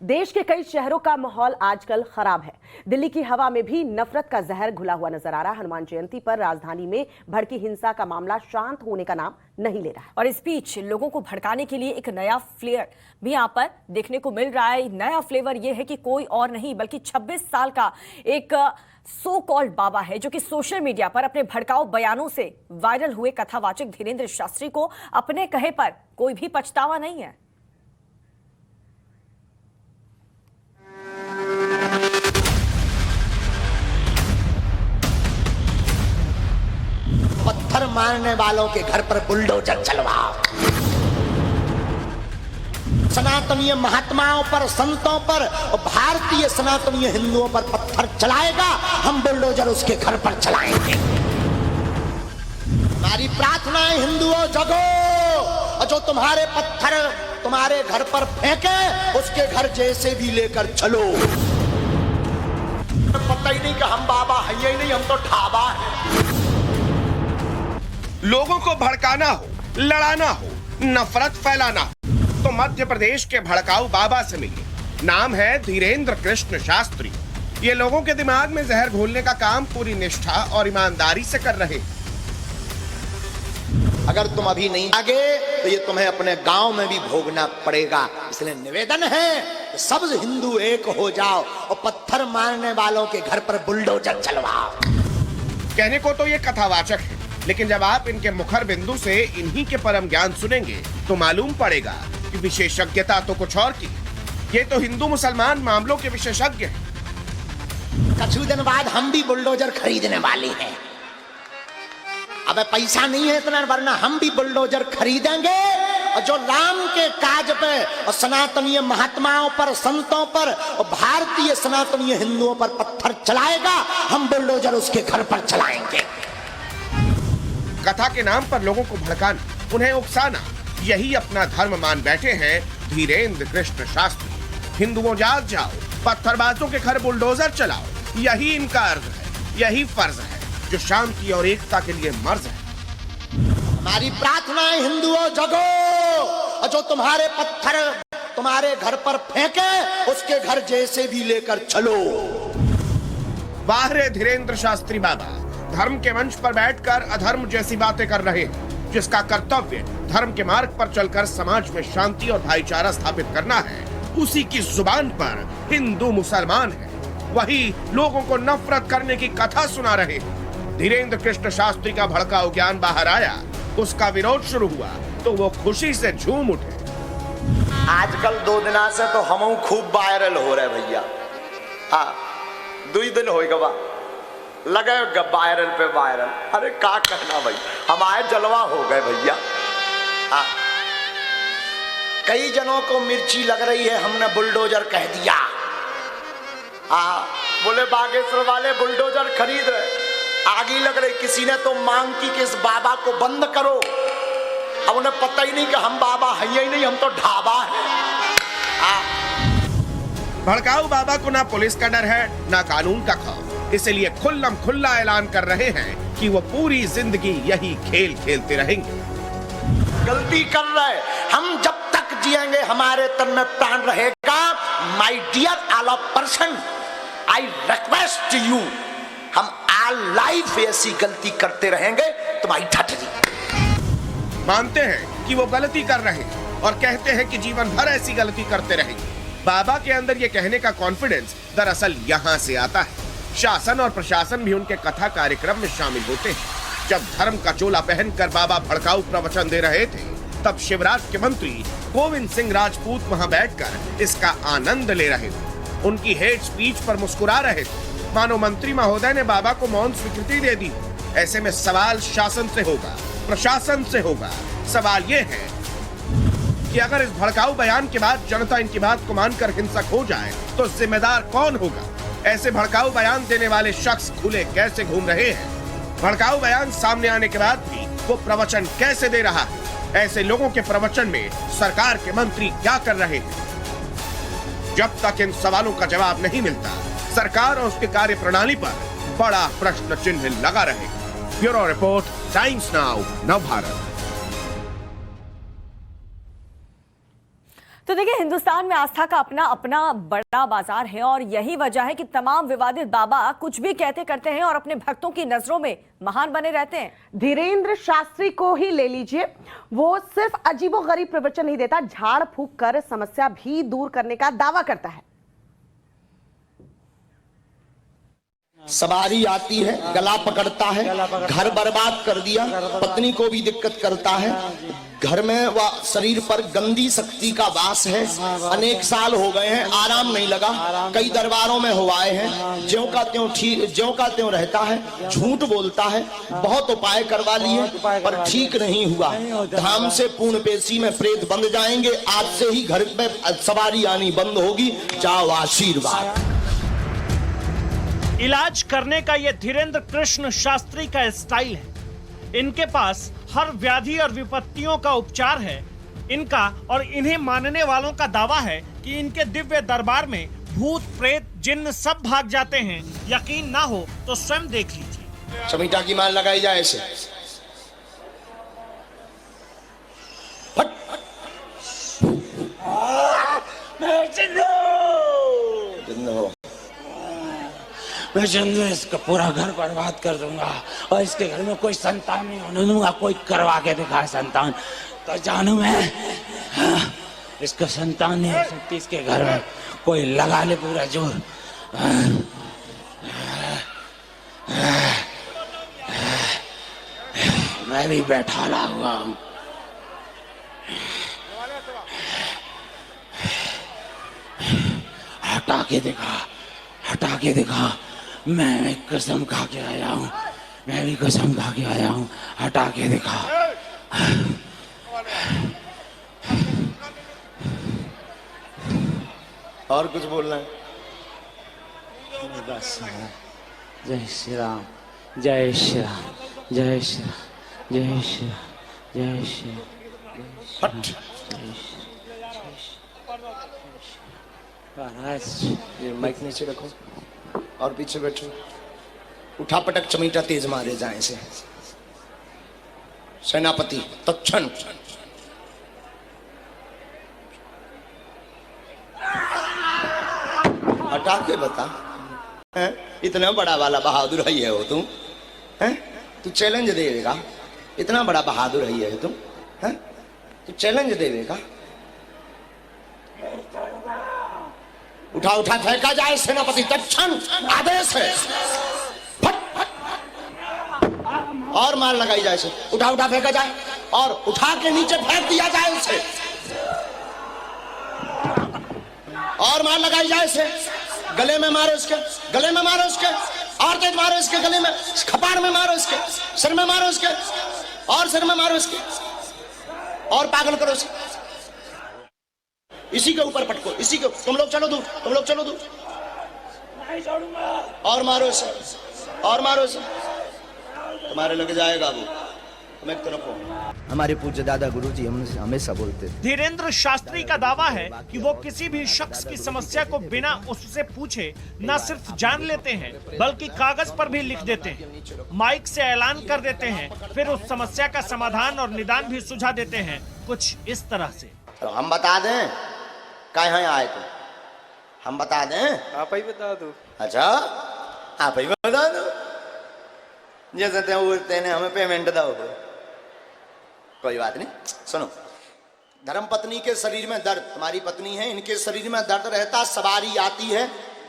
देश के कई शहरों का माहौल आजकल खराब है। दिल्ली की हवा में भी नफरत का जहर घुला हुआ नजर आ रहा है। हनुमान जयंती पर राजधानी में भड़की हिंसा का मामला शांत होने का नाम नहीं ले रहा है। और इस बीच लोगों को भड़काने के लिए एक नया फ्लेवर भी यहाँ पर देखने को मिल रहा है। नया फ्लेवर ये है कि कोई और नहीं बल्कि 26 साल का एक सो कॉल्ड बाबा है जो कि सोशल मीडिया पर अपने भड़काऊ बयानों से वायरल हुए कथावाचक धीरेन्द्र शास्त्री को अपने कहे पर कोई भी पछतावा नहीं है। पत्थर मारने वालों के घर पर बुलडोजर चलवाओ। सनातनीय महात्माओं पर, संतों पर और भारतीय सनातनीय हिंदुओं पर पत्थर चलाएगा, हम बुलडोजर उसके घर पर चलाएंगे। हमारी प्रार्थना है, हिंदुओं जगो, और जो तुम्हारे पत्थर तुम्हारे घर पर फेंके उसके घर जैसे भी लेकर चलो। पता ही नहीं कि हम बाबा हैं ही नहीं, हम तो ढाबा हैं। लोगों को भड़काना हो, लड़ाना हो, नफरत फैलाना हो तो मध्य प्रदेश के भड़काऊ बाबा से मिलिए। नाम है धीरेन्द्र कृष्ण शास्त्री। ये लोगों के दिमाग में जहर घोलने का काम पूरी निष्ठा और ईमानदारी से कर रहे। अगर तुम अभी नहीं आगे तो ये तुम्हें अपने गांव में भी भोगना पड़ेगा। इसलिए निवेदन है, सब हिंदू एक हो जाओ और पत्थर मारने वालों के घर पर बुलडोजर चलवाओ। कहने को तो ये कथावाचक है, लेकिन जब आप इनके मुखर बिंदु से इन्हीं के परम ज्ञान सुनेंगे तो मालूम पड़ेगा कि विशेषज्ञता तो कुछ और की। ये तो हिंदू मुसलमान मामलों के विशेषज्ञ हैं। कुछ दिन बाद हम भी बुलडोजर खरीदने वाले हैं। अब पैसा नहीं है इतना, वरना हम भी बुलडोजर खरीदेंगे और जो राम के काज पे और सनातनीय महात्माओं पर, संतों पर और भारतीय सनातनीय हिंदुओं पर पत्थर चलाएगा, हम बुलडोजर उसके घर पर चलाएंगे। कथा के नाम पर लोगों को भड़काना, उन्हें उकसाना, यही अपना धर्म मान बैठे हैं धीरेन्द्र कृष्ण शास्त्री। हिंदुओं जाग जाओ, पत्थरबाजों के घर बुलडोजर चलाओ, यही इनका अर्ज है, यही फर्ज है जो शांति और एकता के लिए मर्ज है। हमारी प्रार्थना है, हिंदुओं जगो, और जो तुम्हारे पत्थर तुम्हारे घर पर फेंके उसके घर जैसे भी लेकर चलो। वाह रे धीरेन्द्र शास्त्री बाबा, धर्म के मंच पर बैठकर अधर्म जैसी बातें कर रहे हैं। जिसका कर्तव्य धर्म के मार्ग पर चलकर समाज में शांति और भाईचारा स्थापित करना है, उसी की जुबान पर हिंदू मुसलमान है, वही लोगों को नफरत करने की कथा सुना रहे हैं। धीरेन्द्र कृष्ण शास्त्री का भड़काऊ ज्ञान बाहर आया, उसका विरोध शुरू हुआ तो वो खुशी से झूम उठे। आजकल 2 दिना से तो हम खूब वायरल हो रहे भैया। हाँ, 2 दिन होएगा बा लगे वायरल पे वायरल। अरे का कहना भाई, हमारे जलवा हो गए भैया। कई जनों को मिर्ची लग रही है, हमने बुलडोजर कह दिया। बोले बागेश्वर वाले बुलडोजर खरीद रहे, आगी लग रही। किसी ने तो मांग की कि इस बाबा को बंद करो। अब उन्हें पता ही नहीं कि हम बाबा हैं ही नहीं, हम तो ढाबा हैं। भड़काऊ बाबा को ना पुलिस का डर है, ना कानून का खौफ, इसलिए खुल्लम खुल्ला ऐलान कर रहे हैं कि वो पूरी जिंदगी यही खेल खेलते रहेंगे। गलती कर रहे, हम जब तक जिएंगे हमारे तन में प्राण रहेगा। My dear all of person, I request you, हम ऑल लाइफ ऐसी गलती करते रहेंगे तुम्हारी ठठरी। मानते हैं कि वो गलती कर रहे हैं और कहते हैं कि जीवन भर ऐसी गलती करते रहेंगे। बाबा के अंदर ये कहने का कॉन्फिडेंस दरअसल यहाँ से आता है। शासन और प्रशासन भी उनके कथा कार्यक्रम में शामिल होते हैं। जब धर्म का चोला पहनकर बाबा भड़काऊ प्रवचन दे रहे थे, तब शिवराज के मंत्री गोविंद सिंह राजपूत वहां बैठकर इसका आनंद ले रहे थे। उनकी हेट स्पीच पर मुस्कुरा रहे थे, मानो मंत्री महोदय ने बाबा को मौन स्वीकृति दे दी। ऐसे में सवाल शासन से होगा, प्रशासन से होगा। सवाल ये है कि अगर इस भड़काऊ बयान के बाद जनता इनकी बात को मानकर हिंसक हो जाए तो जिम्मेदार कौन होगा? ऐसे भड़काऊ बयान देने वाले शख्स खुले कैसे घूम रहे हैं? भड़काऊ बयान सामने आने के बाद भी वो प्रवचन कैसे दे रहा है? ऐसे लोगों के प्रवचन में सरकार के मंत्री क्या कर रहे हैं? जब तक इन सवालों का जवाब नहीं मिलता, सरकार और उसके कार्य प्रणाली पर बड़ा प्रश्न चिन्ह लगा रहेगा। Bureau report, times now, Navbharat. तो देखिए, हिंदुस्तान में आस्था का अपना अपना बड़ा बाजार है और यही वजह है कि तमाम विवादित बाबा कुछ भी कहते करते हैं और अपने भक्तों की नजरों में महान बने रहते हैं। धीरेन्द्र शास्त्री को ही ले लीजिए, वो सिर्फ अजीबोगरीब प्रवचन नहीं देता, झाड़ फूंक कर समस्या भी दूर करने का दावा करता है। सवारी आती है, गला पकड़ता है, घर बर्बाद कर दिया, पत्नी को भी दिक्कत करता है, घर में वह शरीर पर गंदी शक्ति का वास है, अनेक साल हो गए हैं, आराम नहीं लगा, कई दरबारों में हुआए हैं, ज्यों का त्यों रहता है, झूठ बोलता है, बहुत उपाय करवा लिए पर ठीक नहीं हुआ। धाम से पूर्ण पेशी में प्रेत बंध जाएंगे, आज से ही घर में सवारी आनी बंद होगी, जाओ आशीर्वाद। इलाज करने का ये धीरेन्द्र कृष्ण शास्त्री का स्टाइल है। इनके पास हर व्याधि और विपत्तियों का उपचार है। इनका और इन्हें मानने वालों का दावा है कि इनके दिव्य दरबार में भूत प्रेत जिन्न सब भाग जाते हैं। यकीन ना हो तो स्वयं देख लीजिए। चमीटा की माल लगाई जाए ऐसे, फट मैं चंदू इसका पूरा घर बर्बाद कर दूंगा और इसके घर में कोई संतान नहीं होने दूंगा। कोई करवा के दिखाए संतान तो जानू मैं इसका संतान नहीं हो सकती। इसके घर में कोई लगा ले पूरा जोर। मैं भी बैठा ला हुआ हूँ। हटा के दिखा, हटा के दिखा। मैं कसम खा के आया हूँ, मैं भी कसम खा के आया हूँ। हटा के दिखा। और कुछ बोलना है? बस। जय श्री राम, जय श्री राम, जय श्री राम, जय श्री राम, जय श्री राम। ये माइक नीचे रखो और पीछे बैठो। उठा पटक चमीटा तेज मारे जाए से। सेनापति तत्क्षण हटा के बता, हैं? इतना बड़ा वाला बहादुर है ये हो तुम, हैं? तू चैलेंज देगा? इतना बड़ा बहादुर है ये तुम, हैं? तू चैलेंज देगा? उठा उठा फेंका जाए। सेनापति तत्क्षण आदेश है। फट फट और मार लगाई जाए से। उठा उठा फेंका जाए और उठा के नीचे फेंक दिया जाए उसे और मार लगाई जाए से। गले में मारो इसके, गले में मारो इसके, और तेज मारो इसके गले में, खपार में मारो इसके, सिर में मारो इसके, और सिर में मारो इसके, और पागल करो इसे। इसी के ऊपर पटको, इसी के। तुम लोग चलो दूर, तुम लोग चलो दूर। नहीं छोड़ूंगा। और मारो इसे, और मारो इसे। तुम्हारे लग जाएगा वो। तुम एक तरफ हो। हमारे पूज्य दादा गुरुजी हमसे हमेशा बोलते थे। धीरेन्द्र शास्त्री का दावा है कि वो किसी भी शख्स की समस्या को बिना उससे पूछे न सिर्फ जान लेते हैं बल्कि कागज पर भी लिख देते हैं, माइक से ऐलान कर देते हैं, फिर उस समस्या का समाधान और निदान भी सुझा देते हैं, कुछ इस तरह से। तो हम बता दें कहाँ आए तुम? हम बता दें? आप ही बता दो। अच्छा, आप ही बता दो। जैसे तेने हमें पेमेंट दो। कोई बात नहीं, सुनो। धर्मपत्नी के शरीर में दर्द, तुम्हारी पत्नी है, इनके शरीर में दर्द रहता, सवारी आती है,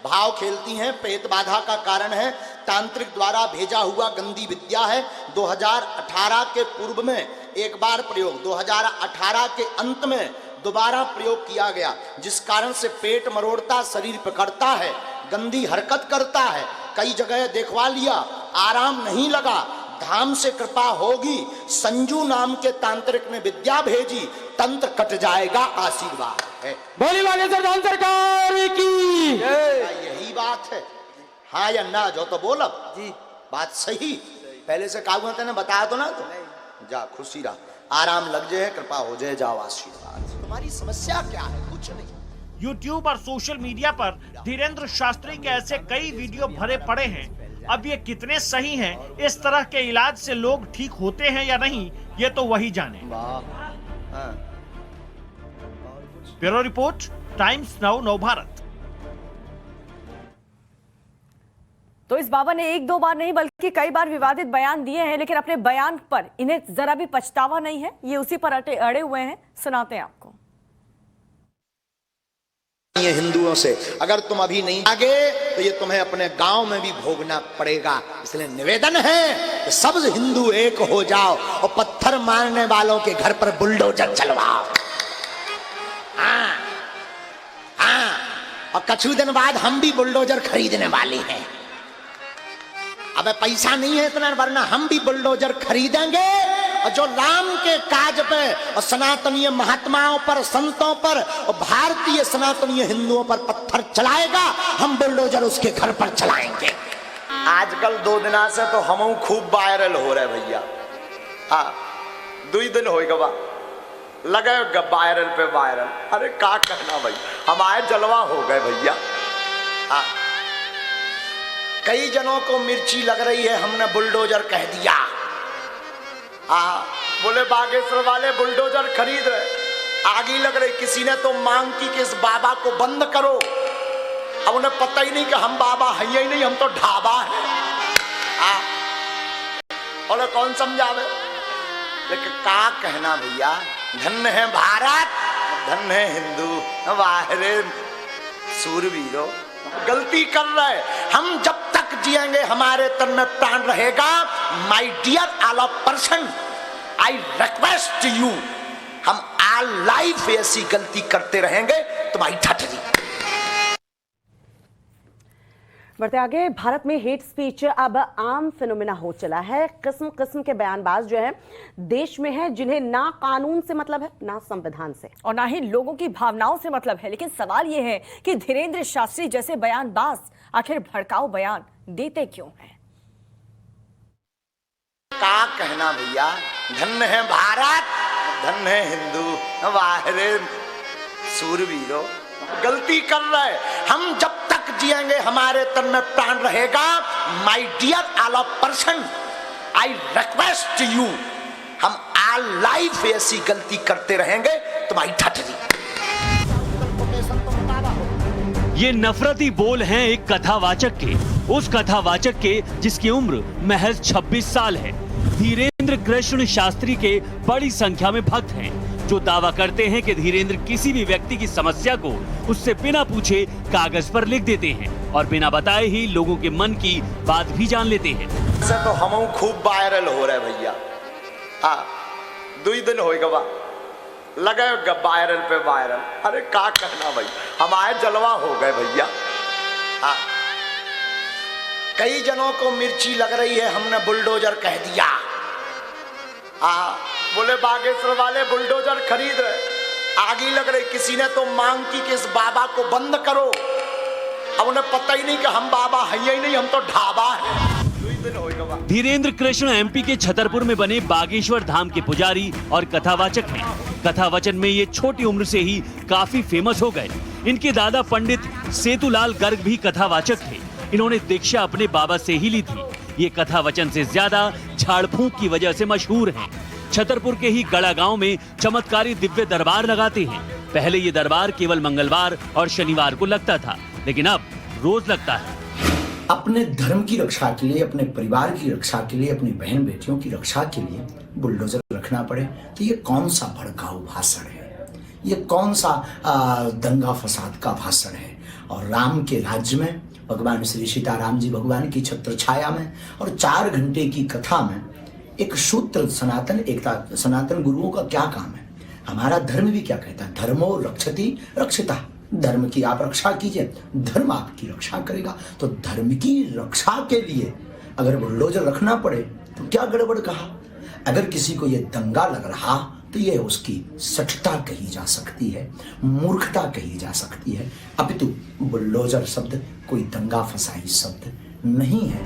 भाव खेलती हैं, प्रेत बाधा का कारण है, तांत्रिक द्वारा भेजा हुआ गंदी विद्या है। 2018 के पूर्व में एक बार प्रयोग, 2018 के अंत में दोबारा प्रयोग किया गया, जिस कारण से पेट मरोड़ता, शरीर पकड़ता है, गंदी हरकत करता है। कई जगह देखवा लिया, आराम नहीं लगा। धाम से कृपा होगी, संजू नाम के तांत्रिक ने विद्या भेजी, तंत्र कट जाएगा, आशीर्वाद है। बोली वाले सरकार की यही बात है। हाँ या ना जो तो बोल जी, बात सही। पहले से काबू तेने बताया तो ना, तो जा खुशी रहा, आराम लग जाए, कृपा हो जाए, जाओ आशीर्वाद। तुम्हारी समस्या क्या है? कुछ नहीं। YouTube और सोशल मीडिया पर धीरेन्द्र शास्त्री के ऐसे कई वीडियो भरे पड़े हैं। अब ये कितने सही हैं, इस तरह के इलाज से लोग ठीक होते हैं या नहीं, ये तो वही जाने। वाह। हाँ। ब्यूरो रिपोर्ट, टाइम्स नाउ नव भारत। तो इस बाबा ने एक दो बार नहीं बल्कि कई बार विवादित बयान दिए हैं, लेकिन अपने बयान पर इन्हें जरा भी पछतावा नहीं है। ये उसी पर अड़े हुए हैं। सुनाते हैं आपको। ये हिंदुओं से अगर तुम अभी नहीं आगे तो ये तुम्हें अपने गांव में भी भोगना पड़ेगा। इसलिए निवेदन है कि सब हिंदू एक हो जाओ और पत्थर मारने वालों के घर पर बुलडोजर चलवाओ। हाँ, हाँ, और कुछ दिन बाद हम भी बुलडोजर खरीदने वाले हैं। अब पैसा नहीं है इतना, वरना हम भी बुलडोजर खरीदेंगे और जो राम के काज पे और सनातनीय महात्माओं पर, संतों पर और भारतीय सनातनीय हिंदुओं पर पत्थर चलाएगा, हम बुलडोजर उसके घर पर चलाएंगे। आजकल 2 दिना से तो हम खूब वायरल हो रहे भैया। हाँ, 2 दिन हो गवा लगे वायरल पे वायरल। अरे का कहना भाई, हमारे जलवा हो गए भैया। हाँ, कई जनों को मिर्ची लग रही है, हमने बुलडोजर कह दिया। बोले बागेश्वर वाले बुलडोजर खरीद रहे, आगी लग रही। किसी ने तो मांग की कि इस बाबा को बंद करो। अब उन्हें पता ही नहीं कि हम बाबा हैं ही नहीं, हम तो ढाबा है। बोले कौन समझावे। लेकिन का कहना भैया, धन्य है भारत, धन्य है हिंदू। वाहरे सूरवीरों, गलती कर रहे। हम जब तक जिएंगे हमारे तन में प्राण रहेगा। My dear all of person, I request you, हम ऑल लाइफ ऐसी गलती करते रहेंगे तुम्हारी ठठरी। बढ़ते आगे, भारत में हेट स्पीच अब आम फिनोमिना हो चला है। किस्म किस्म के बयानबाज जो हैं देश में हैं, जिन्हें ना कानून से मतलब है, ना संविधान से, और ना ही लोगों की भावनाओं से मतलब है। लेकिन सवाल यह है कि धीरेंद्र शास्त्री जैसे बयानबाज आखिर भड़काऊ बयान देते क्यों हैं? का कहना भैया, धन्य है भारत, धन्य है हिंदू। वाहरे सूरवीरों, गलती कर रहे। हम जब तक जिएंगे हमारे तन में प्राण रहेगा। My dear all of person, I request you, हम ऑल लाइफ ऐसी गलती करते रहेंगे तुम्हारी ठठरी। ये नफरती बोल हैं एक कथावाचक के, उस कथावाचक के जिसकी उम्र महज 26 साल है। धीरेंद्र कृष्ण शास्त्री के बड़ी संख्या में भक्त हैं जो दावा करते हैं कि धीरेंद्र किसी भी व्यक्ति की समस्या को उससे बिना पूछे कागज पर लिख देते हैं और बिना बताए ही लोगों के मन की बात भी जान लेते हैं। ऐसे तो हम खूब वायरल हो रहे भैया। हाँ, 2 दिन हो गवा लगे वायरल पे वायरल। अरे का कहना भाई, हमारे जलवा हो गए भैया। हाँ, कई जनों को मिर्ची लग रही है, हमने बुलडोजर कह दिया। बोले बागेश्वर वाले बुलडोजर खरीद रहे, आगी लग रही। किसी ने तो मांग की कि इस बाबा को बंद करो। अब उन्हें पता ही नहीं कि हम बाबा हैं ही नहीं, हम तो ढाबा है। धीरेंद्र कृष्ण एमपी के छतरपुर में बने बागेश्वर धाम के पुजारी और कथावाचक हैं। कथावचन में ये छोटी उम्र से ही काफी फेमस हो गए। इनके दादा पंडित सेतुलाल गर्ग भी कथावाचक थे। इन्होंने दीक्षा अपने बाबा से ही ली थी। ये कथावचन से ज्यादा झाड़ फूंक की वजह से मशहूर हैं। छतरपुर के ही गड़ा गांव में चमत्कारी दिव्य दरबार लगाते हैं। पहले ये दरबार केवल मंगलवार और शनिवार को लगता था, लेकिन अब रोज लगता है। अपने धर्म की रक्षा के लिए, अपने परिवार की रक्षा के लिए, अपनी बहन बेटियों की रक्षा के लिए बुलडोजर रखना पड़े तो ये कौन सा भड़काऊ भाषण है? ये कौन सा दंगा फसाद का भाषण है? और राम के राज्य में भगवान श्री सीताराम जी भगवान की छत्र छाया में और 4 घंटे की कथा में एक सूत्र सनातन एकता, सनातन गुरुओं का क्या काम है? हमारा धर्म भी क्या कहता है? धर्मो रक्षति रक्षिता। धर्म की आप रक्षा कीजिए, धर्म आपकी रक्षा करेगा। तो धर्म की रक्षा के लिए अगर बुलडोजर रखना पड़े तो क्या गड़बड़ कहा? अगर किसी को यह दंगा लग रहा तो यह उसकी सठता कही जा सकती है, मूर्खता कही जा सकती है। अपितु बुलडोजर शब्द कोई दंगा फसाई शब्द नहीं है।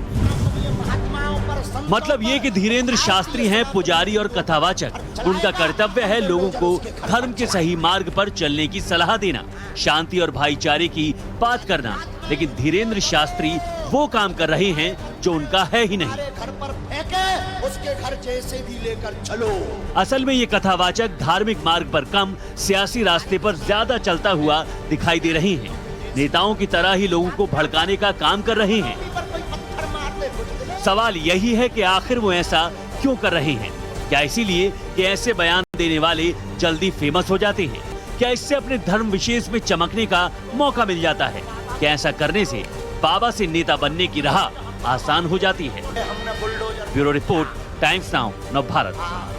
मतलब ये कि धीरेंद्र शास्त्री हैं पुजारी और कथावाचक। उनका कर्तव्य है लोगों को धर्म के सही मार्ग पर चलने की सलाह देना, शांति और भाईचारे की बात करना। लेकिन धीरेंद्र शास्त्री वो काम कर रहे हैं जो उनका है ही नहीं। घर पर फेंके, उसके घर जैसे भी लेकर चलो। असल में ये कथावाचक धार्मिक मार्ग पर कम, सियासी रास्ते पर ज्यादा चलता हुआ दिखाई दे रहे हैं। नेताओं की तरह ही लोगों को भड़काने का काम कर रहे हैं। सवाल यही है कि आखिर वो ऐसा क्यों कर रहे हैं? क्या इसीलिए कि ऐसे बयान देने वाले जल्दी फेमस हो जाते हैं? क्या इससे अपने धर्म विशेष में चमकने का मौका मिल जाता है? क्या ऐसा करने से बाबा से नेता बनने की राह आसान हो जाती है? ब्यूरो रिपोर्ट, टाइम्स नाउ, नव भारत।